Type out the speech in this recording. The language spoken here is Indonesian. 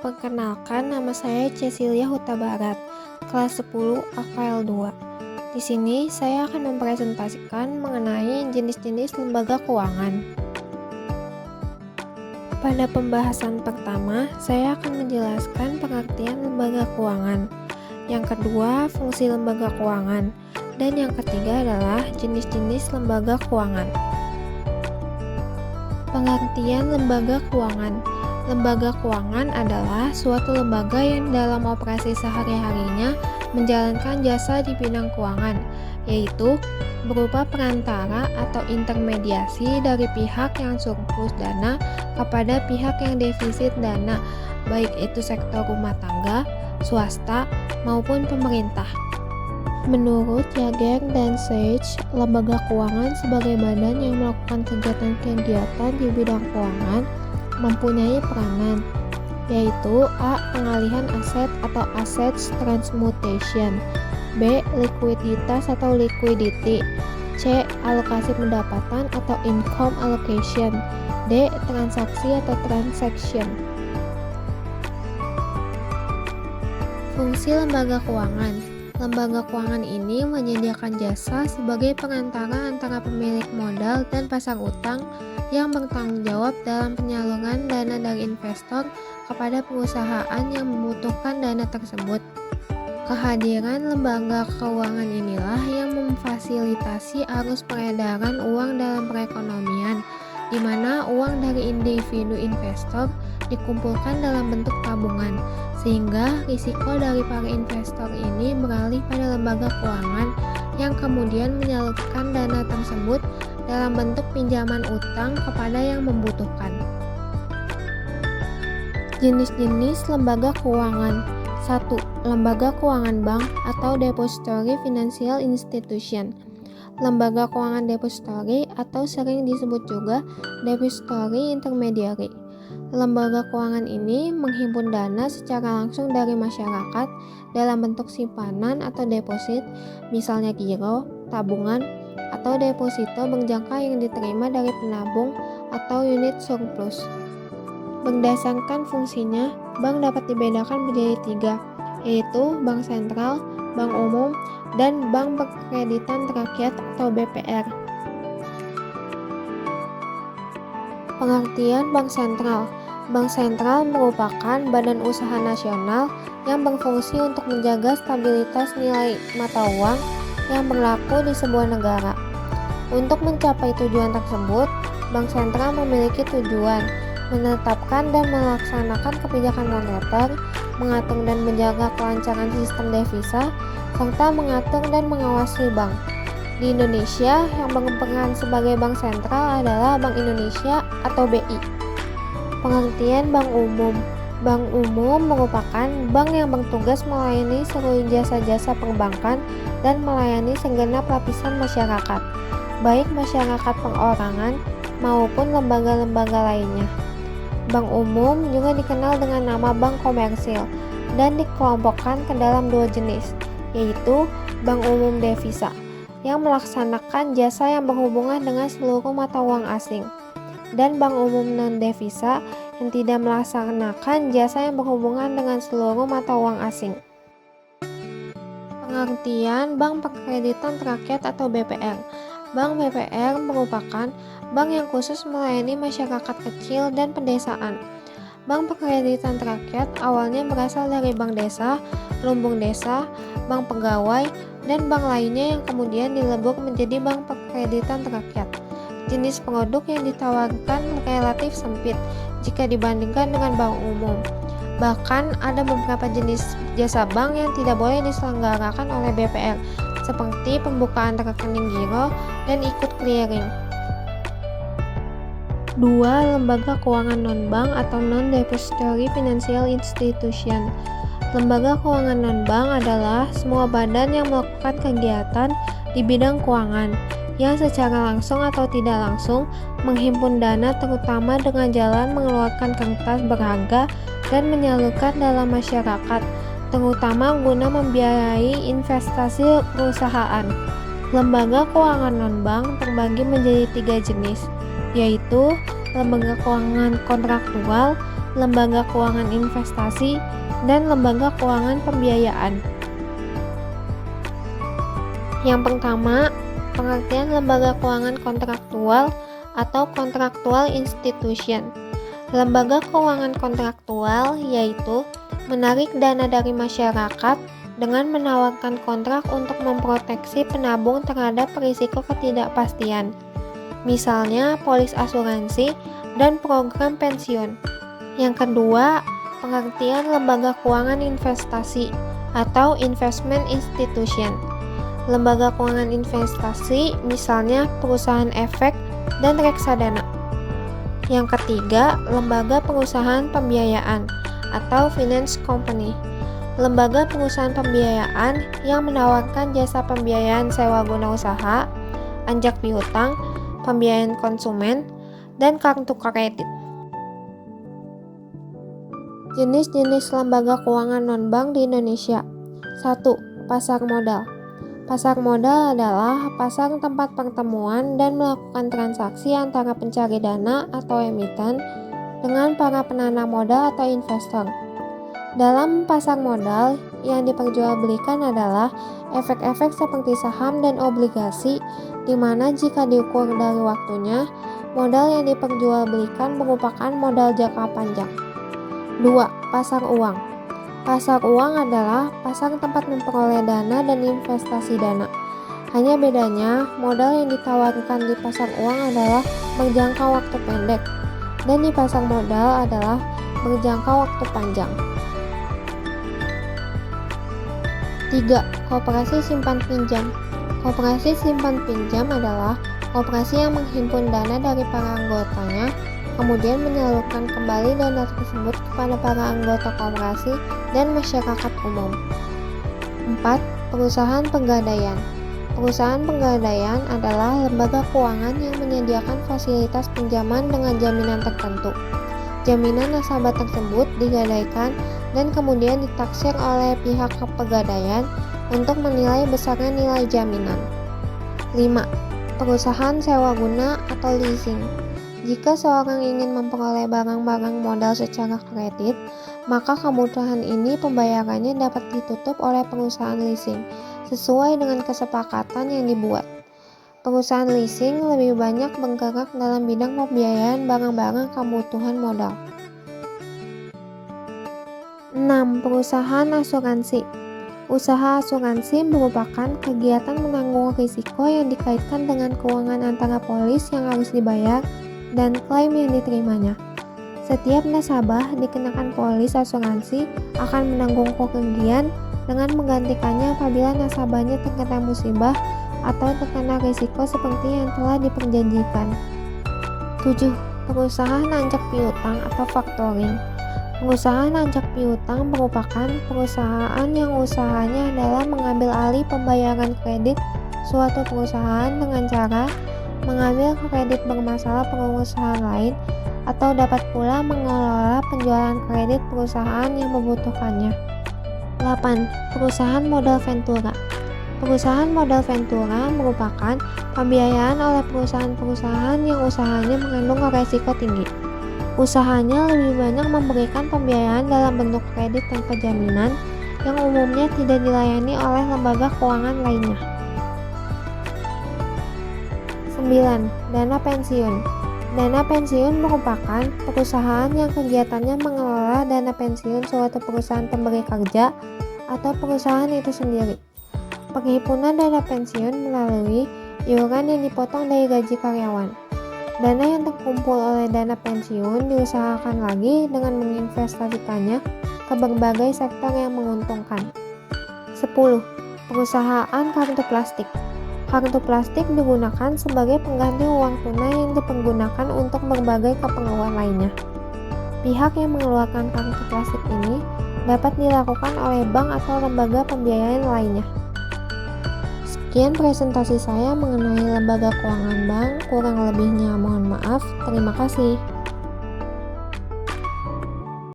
Perkenalkan, nama saya Cecilia Huta Barat, kelas 10 AKL 2. Di sini saya akan mempresentasikan mengenai jenis-jenis lembaga keuangan. Pada pembahasan pertama, saya akan menjelaskan pengertian lembaga keuangan. Yang kedua, fungsi lembaga keuangan. Dan yang ketiga adalah jenis-jenis lembaga keuangan. Pengertian lembaga keuangan. Lembaga keuangan adalah suatu lembaga yang dalam operasi sehari-harinya menjalankan jasa di bidang keuangan, yaitu berupa perantara atau intermediasi dari pihak yang surplus dana kepada pihak yang defisit dana, baik itu sektor rumah tangga, swasta, maupun pemerintah. Menurut Jager dan Sage, lembaga keuangan sebagai badan yang melakukan kegiatan-kegiatan di bidang keuangan mempunyai peranan, yaitu A. Pengalihan aset atau assets transmutation, B. Likuiditas atau liquidity, C. Alokasi pendapatan atau income allocation, D. Transaksi atau transaction. Fungsi lembaga keuangan. Lembaga keuangan ini menyediakan jasa sebagai perantara antara pemilik modal dan pasar utang yang bertanggung jawab dalam penyaluran dana dari investor kepada perusahaan yang membutuhkan dana tersebut. Kehadiran lembaga keuangan inilah yang memfasilitasi arus peredaran uang dalam perekonomian, di mana uang dari individu investor dikumpulkan dalam bentuk tabungan, sehingga risiko dari para investor ini beralih pada lembaga keuangan yang kemudian menyalurkan dana tersebut dalam bentuk pinjaman utang kepada yang membutuhkan. Jenis-jenis lembaga keuangan. 1. Lembaga keuangan bank atau depository financial institution. Lembaga keuangan depository atau sering disebut juga depository intermediary. Lembaga keuangan ini menghimpun dana secara langsung dari masyarakat dalam bentuk simpanan atau deposit, misalnya giro, tabungan, atau deposito bank jangka yang diterima dari penabung atau unit surplus. Berdasarkan fungsinya, bank dapat dibedakan menjadi 3, yaitu bank sentral, bank umum, dan bank perkreditan rakyat atau BPR. Pengertian bank sentral. Bank sentral merupakan badan usaha nasional yang berfungsi untuk menjaga stabilitas nilai mata uang yang berlaku di sebuah negara. Untuk mencapai tujuan tersebut, bank sentral memiliki tujuan menetapkan dan melaksanakan kebijakan moneter, mengatur dan menjaga kelancaran sistem devisa, serta mengatur dan mengawasi bank. Di Indonesia, yang berperan sebagai bank sentral adalah Bank Indonesia atau BI. Pengertian bank umum. Bank umum merupakan bank yang bertugas melayani seluruh jasa-jasa perbankan dan melayani segenap lapisan masyarakat, baik masyarakat perorangan maupun lembaga-lembaga lainnya. Bank umum juga dikenal dengan nama bank komersil dan dikelompokkan ke dalam 2 jenis, yaitu bank umum devisa yang melaksanakan jasa yang berhubungan dengan seluruh mata uang asing, dan bank umum non-devisa yang tidak melaksanakan jasa yang berhubungan dengan seluruh mata uang asing. Pengertian bank perkreditan rakyat atau BPR. Bank BPR merupakan bank yang khusus melayani masyarakat kecil dan pedesaan. Bank perkreditan rakyat awalnya berasal dari bank desa, lumbung desa, bank pegawai, dan bank lainnya yang kemudian dilebur menjadi bank perkreditan rakyat. Jenis produk yang ditawarkan relatif sempit jika dibandingkan dengan bank umum. Bahkan ada beberapa jenis jasa bank yang tidak boleh diselenggarakan oleh BPR, seperti pembukaan rekening giro dan ikut clearing. 2. Lembaga keuangan non-bank atau non-depository financial institution. Lembaga keuangan non-bank adalah semua badan yang melakukan kegiatan di bidang keuangan yang secara langsung atau tidak langsung menghimpun dana, terutama dengan jalan mengeluarkan kertas berharga dan menyalurkan dalam masyarakat, terutama guna membiayai investasi perusahaan. Lembaga keuangan non-bank terbagi menjadi 3 jenis, yaitu lembaga keuangan kontraktual, lembaga keuangan investasi, dan lembaga keuangan pembiayaan. Yang pertama, pengertian lembaga keuangan kontraktual atau contractual institution. Lembaga keuangan kontraktual yaitu menarik dana dari masyarakat dengan menawarkan kontrak untuk memproteksi penabung terhadap risiko ketidakpastian, misalnya polis asuransi dan program pensiun. Yang kedua, pengertian lembaga keuangan investasi atau investment institution. Lembaga keuangan investasi misalnya perusahaan efek dan reksadana. Yang ketiga, lembaga perusahaan pembiayaan atau finance company. Lembaga perusahaan pembiayaan yang menawarkan jasa pembiayaan sewa guna usaha, anjak piutang, pembiayaan konsumen, dan kartu kredit. Jenis-jenis lembaga keuangan non-bank di Indonesia. 1. Pasar modal. Pasar modal adalah pasar tempat pertemuan dan melakukan transaksi antara pencari dana atau emiten dengan para penanam modal atau investor. Dalam pasar modal, yang diperjualbelikan adalah efek-efek seperti saham dan obligasi, di mana jika diukur dari waktunya, modal yang diperjualbelikan merupakan modal jangka panjang. 2. Pasar uang. Pasar uang adalah pasar tempat memperoleh dana dan investasi dana. Hanya bedanya, modal yang ditawarkan di pasar uang adalah berjangka waktu pendek, dan di pasar modal adalah berjangka waktu panjang. 3. Koperasi simpan pinjam. Koperasi simpan pinjam adalah koperasi yang menghimpun dana dari para anggotanya, kemudian menyalurkan kembali dana tersebut kepada para anggota koperasi dan masyarakat umum. 4. Perusahaan pegadaian. Perusahaan pegadaian adalah lembaga keuangan yang menyediakan fasilitas pinjaman dengan jaminan tertentu. Jaminan nasabah tersebut digadaikan dan kemudian ditaksir oleh pihak pegadaian untuk menilai besarnya nilai jaminan. 5. Perusahaan sewa guna atau leasing. Jika seorang ingin memperoleh barang-barang modal secara kredit, maka kebutuhan ini pembayarannya dapat ditutup oleh perusahaan leasing sesuai dengan kesepakatan yang dibuat. Perusahaan leasing lebih banyak bergerak dalam bidang pembiayaan barang-barang kebutuhan modal. 6. Perusahaan asuransi. Usaha asuransi merupakan kegiatan menanggung risiko yang dikaitkan dengan keuangan antara polis yang harus dibayar dan klaim yang diterimanya. Setiap nasabah dikenakan polis asuransi akan menanggung kerugian dengan menggantikannya apabila nasabahnya terkena musibah atau terkena risiko seperti yang telah diperjanjikan. 7. Perusahaan anjak piutang atau factoring. Perusahaan anjak piutang merupakan perusahaan yang usahanya adalah mengambil alih pembayaran kredit suatu perusahaan dengan cara mengambil kredit bermasalah perusahaan lain atau dapat pula mengelola penjualan kredit perusahaan yang membutuhkannya. 8. Perusahaan modal ventura. Perusahaan modal ventura merupakan pembiayaan oleh perusahaan-perusahaan yang usahanya mengandung resiko tinggi. Usahanya lebih banyak memberikan pembiayaan dalam bentuk kredit tanpa jaminan yang umumnya tidak dilayani oleh lembaga keuangan lainnya. 9. Dana pensiun. Dana pensiun merupakan perusahaan yang kegiatannya mengelola dana pensiun suatu perusahaan pemberi kerja atau perusahaan itu sendiri. Penghimpunan dana pensiun melalui iuran yang dipotong dari gaji karyawan. Dana yang terkumpul oleh dana pensiun diusahakan lagi dengan menginvestasikannya ke berbagai sektor yang menguntungkan. 10. Perusahaan kartu plastik. Kartu plastik digunakan sebagai pengganti uang tunai yang dipergunakan untuk berbagai keperluan lainnya. Pihak yang mengeluarkan kartu plastik ini dapat dilakukan oleh bank atau lembaga pembiayaan lainnya. Sekian presentasi saya mengenai lembaga keuangan bank, kurang lebihnya mohon maaf. Terima kasih.